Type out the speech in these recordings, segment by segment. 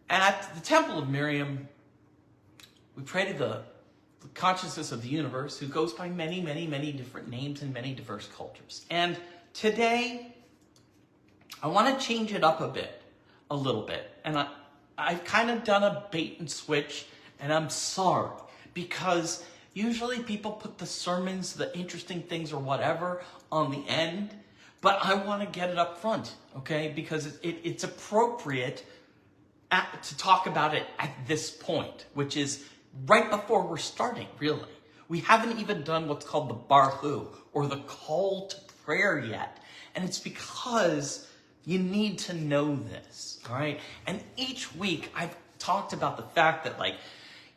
At the Temple of Miriam, we pray to the consciousness of the universe, who goes by many, many, many different names in many diverse cultures. And today, I want to change it up a little bit. And I've kind of done a bait and switch, and I'm sorry, because usually people put the sermons, the interesting things or whatever on the end, but I want to get it up front, okay? Because it's appropriate to talk about it at this point, which is right before we're starting, really. We haven't even done what's called the Barhu, or the call to prayer yet. And it's because you need to know this, all right? And each week I've talked about the fact that, like,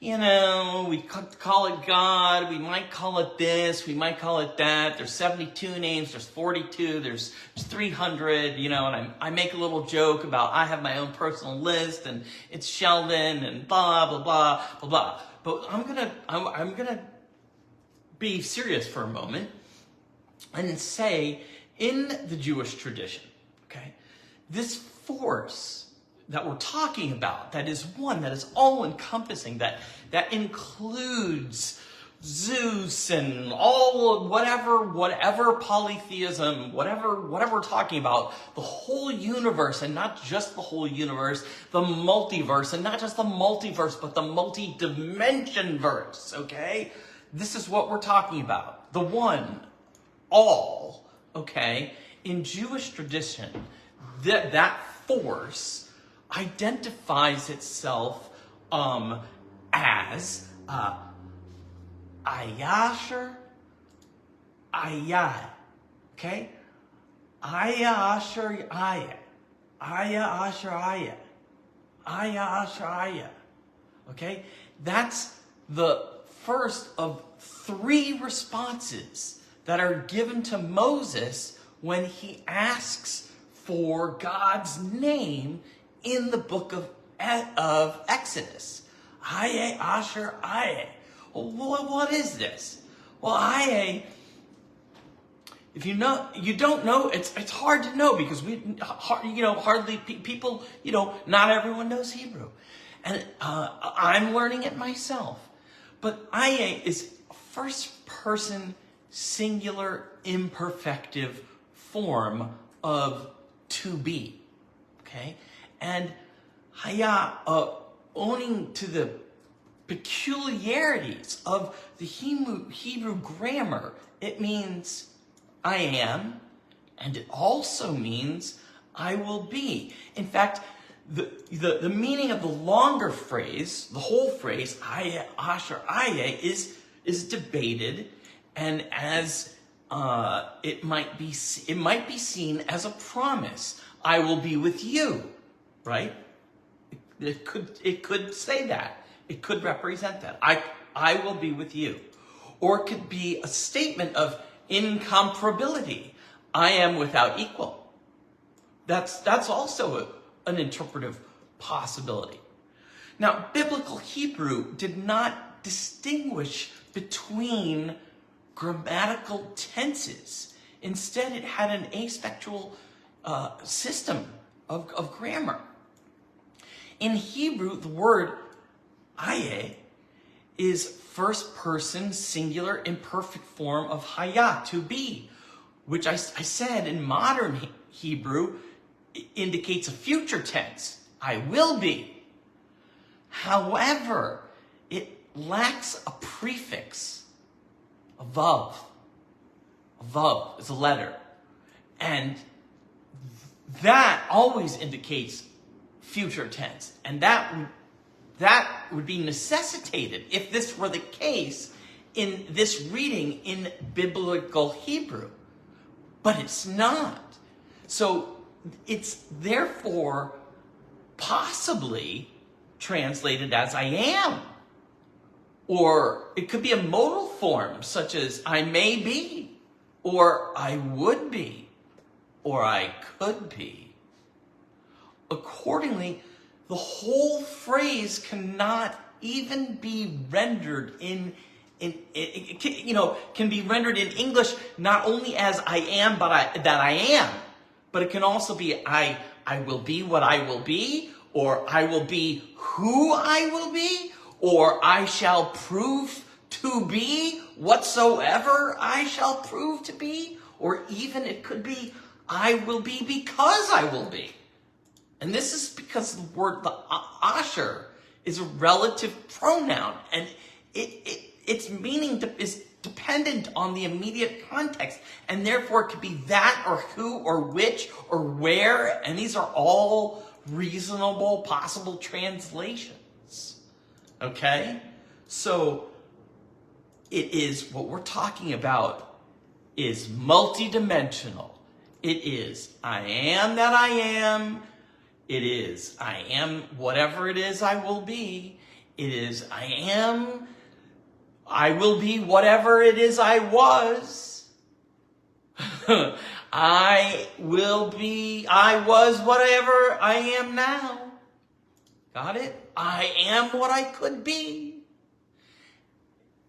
you know, we call it God, we might call it this, we might call it that. There's 72 names, there's 42, there's 300, you know, and I make a little joke about I have my own personal list, and it's Sheldon, and blah, blah, blah, blah, blah. But I'm gonna be serious for a moment and say, in the Jewish tradition, okay, this force that we're talking about, that is one, that is all-encompassing, that includes Zeus and all of whatever polytheism, whatever we're talking about, the whole universe, and not just the whole universe, the multiverse, and not just the multiverse, but the multi-dimension verse, okay? This is what we're talking about. The one, all, okay? In Jewish tradition, that force identifies itself as Ehyeh, okay? Ehyeh, okay? That's the first of 3 responses that are given to Moses when he asks for God's name in the book of Exodus. Ehyeh, Asher, Ehyeh. Well, what is this? Well, Ehyeh, if you don't know, it's hard to know, because hardly people, not everyone knows Hebrew. And I'm learning it myself. But Ehyeh is first person singular imperfective form of to be. Okay? And Ehyeh, owning to the peculiarities of the Hebrew grammar, it means I am, and it also means I will be. In fact, the meaning of the longer phrase, the whole phrase, Ehyeh, Asher, Ehyeh, is debated, and as it might be seen as a promise. I will be with you, right? It could say that. It could represent that. I will be with you. Or it could be a statement of incomparability. I am without equal. That's also an interpretive possibility. Now, biblical Hebrew did not distinguish between grammatical tenses. Instead, it had an asexual system of grammar. In Hebrew, the word Ehyeh is first person singular imperfect form of Hayah, to be, which I said in modern Hebrew indicates a future tense. I will be. However, it lacks a prefix, a vav. A vav is a letter. And that always indicates future tense. And that would be necessitated, if this were the case, in this reading in biblical Hebrew. But it's not. So it's therefore possibly translated as I am. Or it could be a modal form, such as I may be, or I would be, or I could be. Accordingly, the whole phrase cannot even be rendered can be rendered in English not only as I am, but that I am. But it can also be I will be what I will be, or I will be who I will be, or I shall prove to be whatsoever I shall prove to be, or even it could be I will be because I will be. And this is because the word, the asher, is a relative pronoun, and its meaning is dependent on the immediate context, and therefore it could be that or who or which or where, and these are all reasonable possible translations. Okay? So it is, what we're talking about is multidimensional. It is I am that I am. It is I am whatever it is I will be. It is I will be whatever it is I was. I was whatever I am now. Got it? I am what I could be.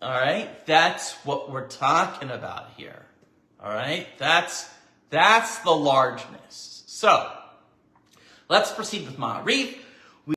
All right? That's what we're talking about here. All right? That's the largeness. So, let's proceed with Ma'arif.